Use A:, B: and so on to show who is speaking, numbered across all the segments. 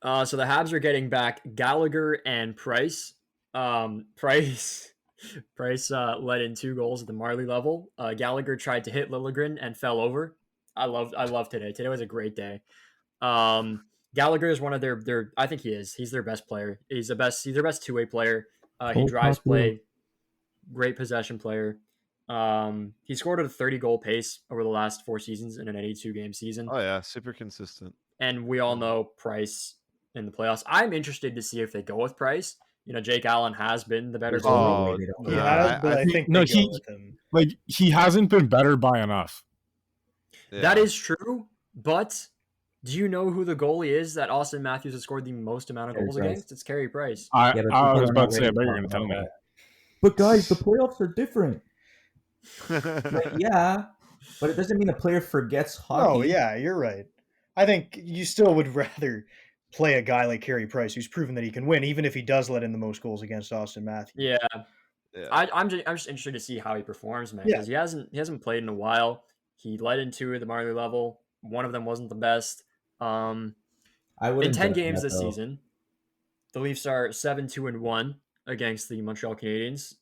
A: So the Habs are getting back Gallagher and Price. Price led in 2 goals at the Marley level. Gallagher tried to hit Liljegren and fell over. I love today. Today was a great day. Um, Gallagher is one of their. I think he is. He's their best player. He's their best 2-way player. He
B: Full
A: drives
B: top blue.
A: play. Great possession player. He scored at a 30-goal pace over the last 4 seasons in an 82-game season.
C: Oh yeah, super consistent.
A: And we all know Price in the playoffs. I'm interested to see if they go with Price. Jake Allen has been the better
B: There's no
A: goalie.
B: way they don't
D: He
B: go.
D: has, but I think
E: No,
D: they go with him.
E: Like, he hasn't been better by enough.
C: Yeah.
A: That is true, but do you know who the goalie is that Austin Matthews has scored the most amount of
B: Carey
A: goals
B: Price.
A: against? It's Carey Price.
E: I
B: Yeah, but
E: I
B: people
E: was
B: are
E: about
B: not
E: to say,
B: ready
E: I bet you're
B: talk
E: going to tell me
B: about
E: that.
B: But guys, the playoffs are different. Like, yeah, but it doesn't mean a player forgets hockey.
D: Oh, yeah, you're right. I think you still would rather play a guy like Carey Price, who's proven that he can win, even if he does let in the most goals against Austin Matthews.
A: Yeah,
C: Yeah.
A: I'm just interested to see how he performs, man.
D: Yeah.
A: Because he hasn't played in a while. He led in 2 at the Marley level. One of them wasn't the best.
B: I
A: In
B: wouldn't
A: 10
B: bet
A: games
B: that,
A: this
B: though.
A: season, the Leafs are 7-2-1 against the Montreal Canadiens.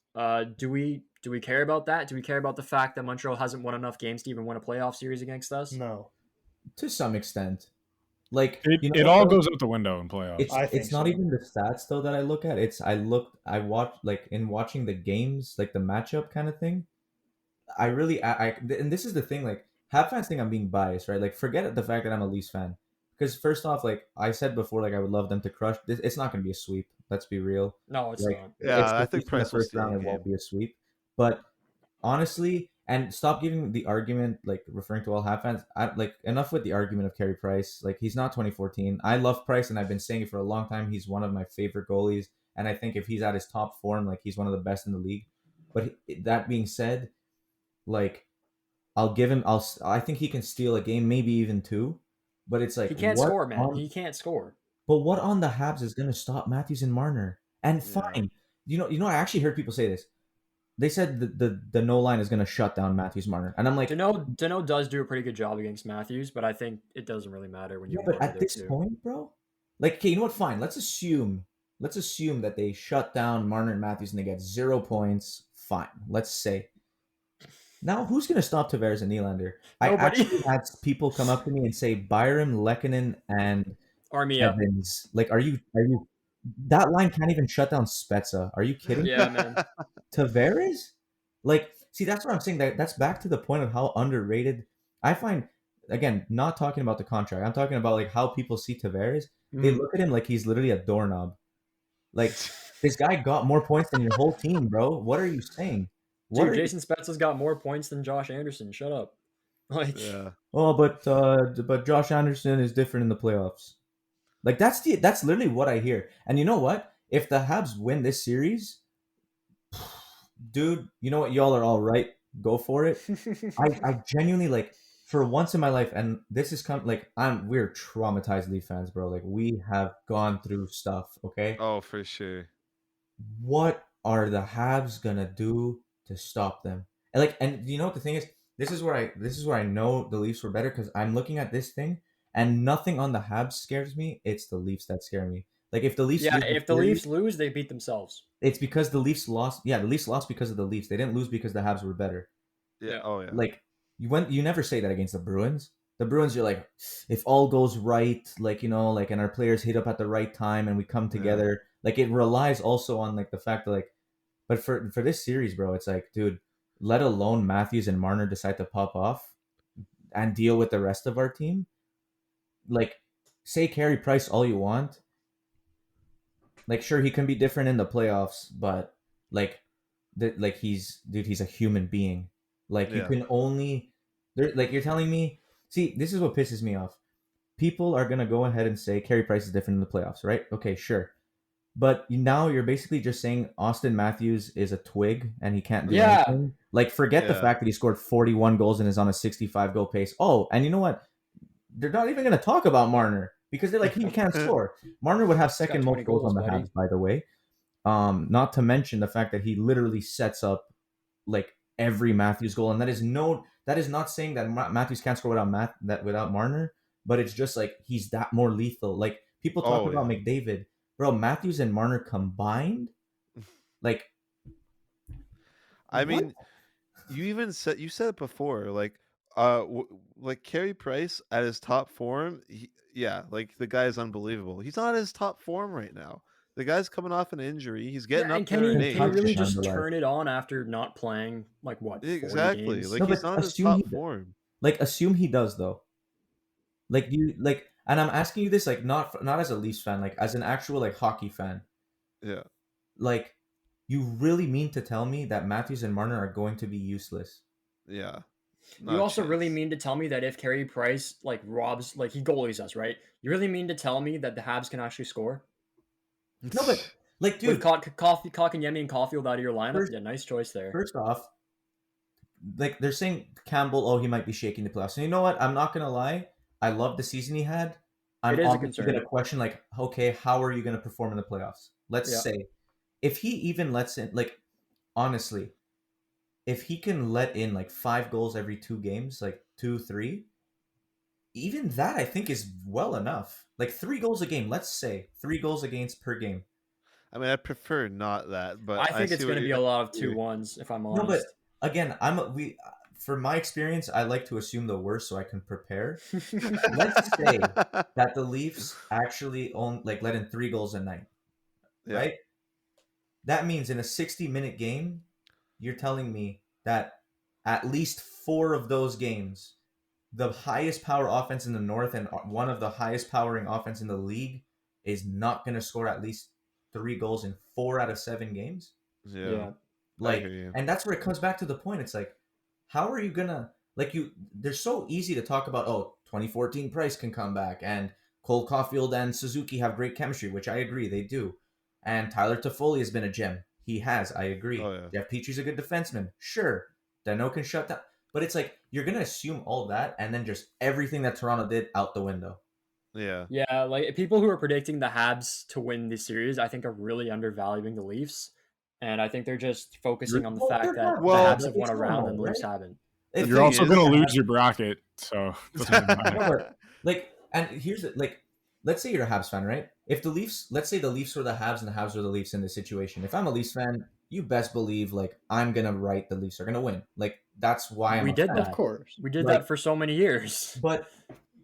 A: Do we care about that? Do we care about the fact that Montreal hasn't won enough games to even win a playoff series against us?
D: No.
B: To some extent. Like,
E: It all goes out the window in playoffs.
D: I think
B: It's not
D: so.
B: even the stats though that I look at. I watch, like, in watching the games, like the matchup kind of thing. I really and this is the thing, like, half fans think I'm being biased, right? Like, forget the fact that I'm a Leafs fan. Because first off, like I said before, like I would love them to crush this. It's not going to be a sweep. Let's be real.
A: No, it's
B: Like,
A: not.
C: Yeah,
B: it's the
C: I think
B: Leafs in the
C: Price will
B: first
C: steal
B: round.
C: the
B: It won't
C: game.
B: be a sweep. But honestly, and stop giving the argument, like referring to all half fans. Like, enough with the argument of Carey Price. Like, he's not 2014. I love Price, and I've been saying it for a long time. He's one of my favorite goalies, and I think if he's at his top form, like, he's one of the best in the league. But that being said, like, I'll give him. I think he can steal a game, maybe even 2. But it's like,
A: He can't
B: what
A: score, man.
B: on-
A: He can't score.
B: but what on the Habs is going to stop Matthews and Marner? And
C: Yeah.
B: fine, you know. I actually heard people say this. They said the no line is going to shut down Matthews Marner, and I'm like,
A: Dano does do a pretty good job against Matthews, but I think it doesn't really matter when you
B: yeah, but
A: have Marner
B: at
A: there
B: this
A: too.
B: point, bro, like, okay, you know what? Fine, let's assume that they shut down Marner and Matthews and they get 0 points. Fine, let's say. Now, who's going to stop Tavares and Nylander? I
A: Nobody.
B: actually had people come up to me and say Byram, Lehkonen, and
A: Armia.
B: Evans. Like, are you? That line can't even shut down Spezza. Are you kidding?
A: Yeah, man.
B: Tavares? Like, see, that's what I'm saying. That's back to the point of how underrated I find. Again, not talking about the contract. I'm talking about, like, how people see Tavares. They look at him like he's literally a doorknob. Like, this guy got more points than your whole team, bro. What are you saying?
A: Dude, Jason Spezza's got more points than Josh Anderson. Shut up. Like,
C: Yeah.
B: Oh, but Josh Anderson is different in the playoffs. Like, that's literally what I hear. And you know what? If the Habs win this series, dude, you know what? Y'all are all right. Go for it. I genuinely, like, for once in my life, and this is we're traumatized Leaf fans, bro. Like, we have gone through stuff. Okay.
C: Oh, for sure.
B: What are the Habs gonna do to stop them? And you know what the thing is? This is where I know the Leafs were better, because I'm looking at this thing and nothing on the Habs scares me. It's the Leafs that scare me. Like, if the Leafs
A: yeah,
B: lose
A: if the
B: series,
A: Leafs lose, they beat themselves.
B: it's because the Leafs lost. Yeah, the Leafs lost because of the Leafs. They didn't lose because the Habs were better.
C: Yeah.
A: Yeah.
C: Oh yeah.
B: Like, you never say that against the Bruins. The Bruins, you're like, if all goes right, like, you know, like, and our players hit up at the right time and we come together, like, it relies also on, like, the fact that, like, but for this series, bro, it's like, dude, let alone Matthews and Marner decide to pop off and deal with the rest of our team. Like, say Carey Price all you want. Like, sure, he can be different in the playoffs, but like, he's a human being. Like, you
C: Yeah.
B: can only, like, you're telling me. See, this is what pisses me off. People are gonna go ahead and say Carey Price is different in the playoffs, right? Okay, sure. But now you're basically just saying Austin Matthews is a twig and he can't do
A: Yeah.
B: anything. Like, forget the
C: Yeah.
B: fact that he scored 41 goals and is on a 65 goal pace. Oh, and you know what? They're not even going to talk about Marner because they're like, he can't score. Marner would have second
A: got
B: most
A: 20
B: goals on
A: goals,
B: the
A: buddy.
B: Habs, by the way. Not to mention the fact that he literally sets up, like, every Matthews goal, and that is not saying that Matthews can't score without Marner, but it's just like he's that more lethal. Like, People talk
C: Oh,
B: about
C: yeah.
B: McDavid, bro. Matthews and Marner combined, like,
C: I
B: what?
C: mean, you said it before, like Carey Price at his top form. Yeah, like the guy is unbelievable. He's not at his top form right now. The guy's coming off an injury. He's
A: Yeah,
C: getting
A: and
C: up there in
A: can he
B: Touch
A: really
B: it
C: age.
A: just
B: nonetheless.
A: turn it on after not playing like what 40
C: Exactly.
A: games?
C: Like
B: No,
C: he's
B: but
C: not at his
B: assume
C: top
B: he
C: form.
B: assume he does though. Like you like, and I'm asking you this like not as a Leafs fan, like as an actual like hockey fan.
C: Yeah.
B: Like, you really mean to tell me that Matthews and Marner are going to be useless?
C: Yeah. Not
A: You
C: a
A: also really
C: chance.
A: mean to tell me that if Carey Price like robs, like he goalies us, right? You really mean to tell me that the Habs can actually score
B: No, but like,
A: with
B: dude,
A: Kotkaniemi and Caulfield out of your lineup?
B: first,
A: Yeah, nice choice there.
B: first off, like they're saying Campbell, oh, he might be shaking the playoffs. And you know what? I'm not gonna lie. I love the season he had. I'm
A: It is a
B: obviously
A: concern.
B: gonna question like, okay, how are you gonna perform in the playoffs? Let's
A: Yeah.
B: say if he even lets in, like, honestly, if he can let in like 5 goals every 2 games, like 2, 3, even that I think is well enough. Like 3 goals a game. Let's say 3 goals against per game.
C: I mean, I prefer not that, but
A: I think it's
C: see
A: going
C: what
A: to be
C: you're
A: a lot of
C: doing.
A: 2-1s, if I'm
B: No, but
A: honest.
B: again, from my experience, I like to assume the worst so I can prepare. Let's say that the Leafs actually let in 3 goals a night,
C: Yeah.
B: right? That means in a 60-minute game, you're telling me that at least 4 of those games, the highest power offense in the North and one of the highest powering offense in the league is not going to score at least 3 goals in 4 out of 7 games.
C: Yeah.
A: Yeah.
C: I
B: Like,
C: hear you.
B: and that's where it comes back to the point. It's like, how are you gonna they're so easy to talk about, oh, 2014 Price can come back and Cole Caulfield and Suzuki have great chemistry, which I agree they do. And Tyler Toffoli has been a gem. He has, I agree.
C: Oh, yeah.
B: Jeff Petry's a good defenseman. Sure. Dano can shut down. But it's like, you're gonna assume all that and then just everything that Toronto did out the window.
C: Yeah.
A: Yeah, like people who are predicting the Habs to win this series, I think are really undervaluing the Leafs. And I think they're just focusing on the
B: Well,
A: fact
B: they're
A: that
B: not
A: the
C: Well,
A: Habs have
B: Like,
A: won
B: it's
A: a round and
B: normal,
A: the Leafs
B: right?
A: haven't.
B: The
E: You're
C: thing
E: also
C: is-
E: going to lose your bracket, so it doesn't even matter.
B: No, but like, and here's it. Like, let's say you're a Habs fan, right? If the Leafs, let's say the Leafs were the Habs and the Habs were the Leafs in this situation. If I'm a Leafs fan, you best believe like I'm gonna write the Leafs are gonna win. Like, that's why I'm
A: We
B: a
A: did
B: fan.
A: that.
D: Of course.
A: We did
B: Like-
A: that for so many years.
B: But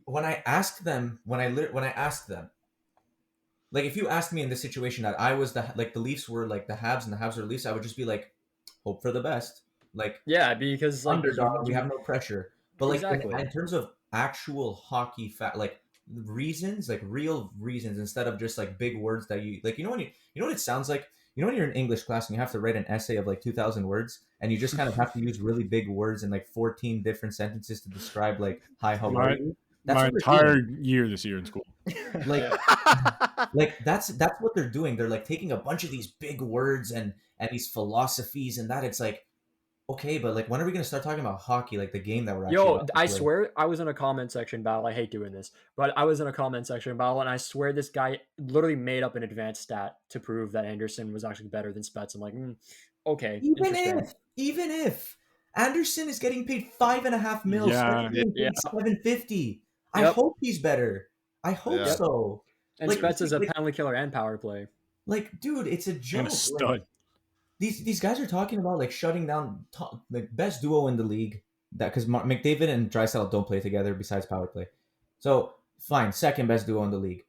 B: when I asked them, when I asked them, like, if you asked me in this situation that I was the Leafs were like the Habs and the Habs were the Leafs, I would just be like, hope for the best. Like,
A: Yeah, because like
B: underdog, we have no pressure. But like,
A: Exactly.
B: in terms of actual hockey like reasons, like real reasons, instead of just like big words that you like, you know what it sounds like. You know when you're in English class and you have to write an essay of like 2,000 words, and you just kind of have to use really big words and like 14 different sentences to describe like, hi, how are you? That's
E: My
B: what they're
E: entire
B: doing.
E: year this year in school.
B: Like, like that's what they're doing. They're like taking a bunch of these big words and these philosophies and that. It's like, okay, but like, when are we gonna start talking about hockey, like the game that we're actually
A: Yo,
B: about to
A: I
B: play?
A: swear I was in a comment section battle. I hate doing this, but I was in a comment section battle, and I swear this guy literally made up an advanced stat to prove that Anderson was actually better than Spets. I'm like, okay, interesting.
B: Even if Anderson is getting paid $5.5 million,
E: Yeah.
B: getting paid
A: Yeah.
B: $750, I
A: Yep.
B: hope he's better. I hope
C: Yeah.
B: so.
A: And
B: Like,
A: Spets is a
B: like-
A: penalty killer and power play.
B: Like, dude, it's a
E: And
B: joke.
E: a stud.
B: Like, these guys are talking about like shutting down the best duo in the league. That because McDavid and Draisaitl don't play together besides power play. So fine, second best duo in the league,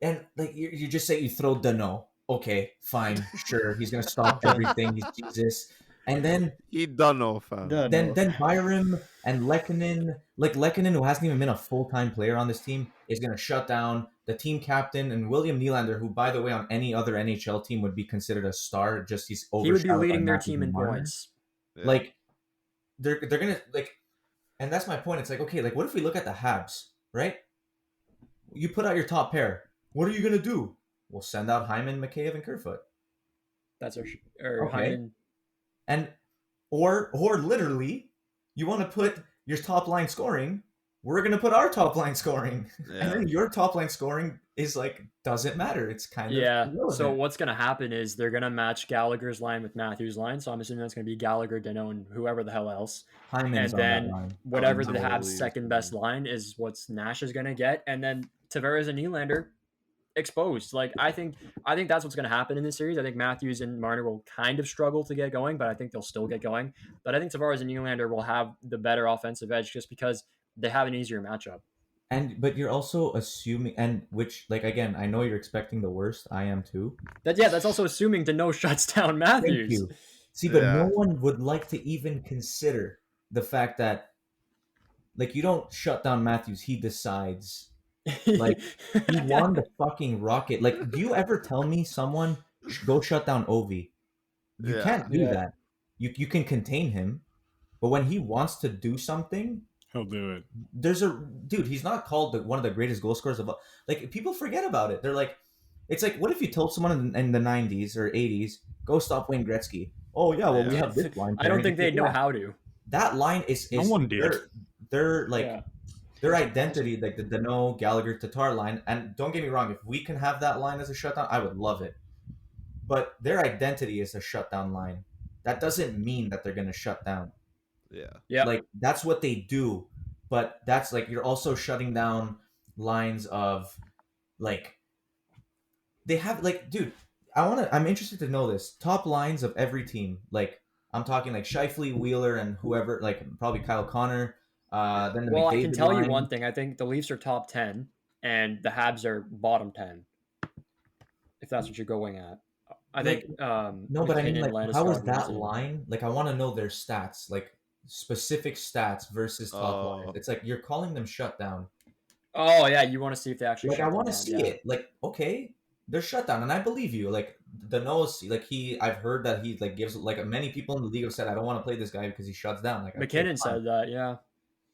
B: and like you just say you throw Dano. Okay, fine, sure, he's gonna stop everything. He's Jesus, and then
C: He done no fam.
B: then Byram and Lehkonen, like Lehkonen, who hasn't even been a full-time player on this team, is going to shut down the team captain, and William Nylander, who, by the way, on any other NHL team would be considered a star. Just he's
A: He would be
B: overshadowed by
A: leading their
B: Matthews
A: team
B: and
A: in
B: Marner.
A: points.
C: Yeah.
B: Like they're gonna like, and that's my point. It's like, okay, like what if we look at the Habs, right? You put out your top pair. What are you gonna do? We'll send out Hyman, McCabe, and Kerfoot.
A: That's our
B: Okay.
A: Hyman.
B: And or literally, you want to put your top line scoring, we're gonna put our top line scoring.
C: Yeah.
B: And then your top line scoring is like doesn't matter. It's kind
A: Yeah.
B: of irrelevant.
A: So what's gonna happen is they're gonna match Gallagher's line with Matthews' line. So I'm assuming that's gonna be Gallagher, Dano, and whoever the hell else.
B: Hyman's
A: And
B: on
A: then
B: that line.
A: whatever
C: Oh,
A: the
C: no,
A: Habs'
C: Lee.
A: second best line is, what's Nash is gonna get, and then Tavares and Nylander. exposed. Like I think that's what's going to happen in this series. I think Matthews and Marner will kind of struggle to get going, but I think they'll still get going. But I think Tavares and Nylander will have the better offensive edge just because they have an easier matchup.
B: But you're also assuming, and which, like, again, I know you're expecting the worst. I am too.
A: That's also assuming Danault shuts down
B: Thank
A: Matthews.
B: you. See, but
C: Yeah.
B: no one would like to even consider the fact that, like, you don't shut down Matthews. He decides. Like, he won the fucking Rocket. Like, do you ever tell me someone go shut down Ovi? You
C: Yeah.
B: can't do
D: Yeah.
B: that. You can contain him, but when he wants to do something,
E: He'll do it.
B: there's a dude. He's not called one of the greatest goal scorers of all. Like, people forget about it. They're like, it's like, what if you told someone in the 90s or 80s, go stop Wayne Gretzky? Oh yeah, well we
C: Yeah.
B: have this line.
A: I don't
B: pairing.
A: think they'd know
B: Yeah.
A: how to.
B: That line is
E: No one did.
B: They're like
A: Yeah.
B: their identity, like the Danault, Gallagher, Tatar line. And don't get me wrong, if we can have that line as a shutdown, I would love it. But their identity is a shutdown line. That doesn't mean that they're gonna shut down.
C: Yeah.
A: Yeah.
B: Like, that's what they do. But that's like, you're also shutting down lines of, like, they have, like, dude, I'm interested to know this. Top lines of every team. Like, I'm talking like Scheifele, Wheeler, and whoever, like probably Kyle Connor. Then the
A: Well, I
B: McDavid
A: can tell
B: line.
A: you one thing. I think the Leafs are top 10 and the Habs are bottom 10. If that's what you're going at. I think
B: No, but I mean,
A: McKinnon,
B: like, how is
A: Landeskog,
B: that
A: Lindsay.
B: line? Like, I want to know their stats, like specific stats versus top
C: Oh.
B: lines. It's like you're calling them shut down.
A: Oh yeah, you want to see if they actually
B: Like,
A: shut
B: I
A: them
B: want to
A: down,
B: see
A: yeah.
B: it. Like, okay, they're shut down, and I believe you. Like, the nose, like, I've heard that he like gives, like, many people in the league have said, I don't want to play this guy because he shuts down. Like, okay,
A: McKinnon
B: fine.
A: said that, yeah.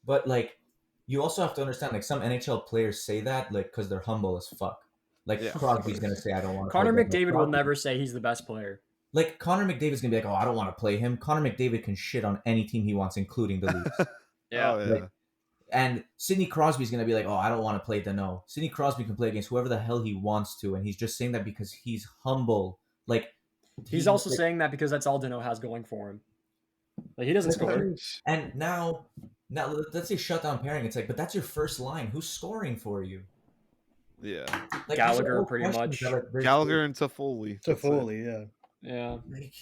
B: But, like, you also have to understand, like, some NHL players say that, like, because they're humble as fuck. Like,
C: Yeah.
B: Crosby's gonna say, I don't want to.
A: Connor
B: play him.
A: McDavid will
B: Crosby-
A: never say he's the best player.
B: Like, Connor McDavid's gonna be like, oh, I don't want to play him. Connor McDavid can shit on any team he wants, including the Leafs.
A: Yeah.
C: Oh, yeah.
B: Like, and Sidney Crosby's gonna be like, oh, I don't want to play Danault. Sidney Crosby can play against whoever the hell he wants to, and he's just saying that because he's humble. Like,
A: He's
B: he-
A: also
B: like,
A: saying that because that's all Danault has going for him. Like he doesn't score.
B: And now let's say shutdown pairing. It's like, but that's your first line. Who's scoring for you?
C: Yeah.
B: Like,
A: Gallagher,
B: these are all
A: pretty
B: questions
A: much.
B: that are very
C: Gallagher and Toffoli.
D: To Foley, yeah.
A: Yeah.
B: Like,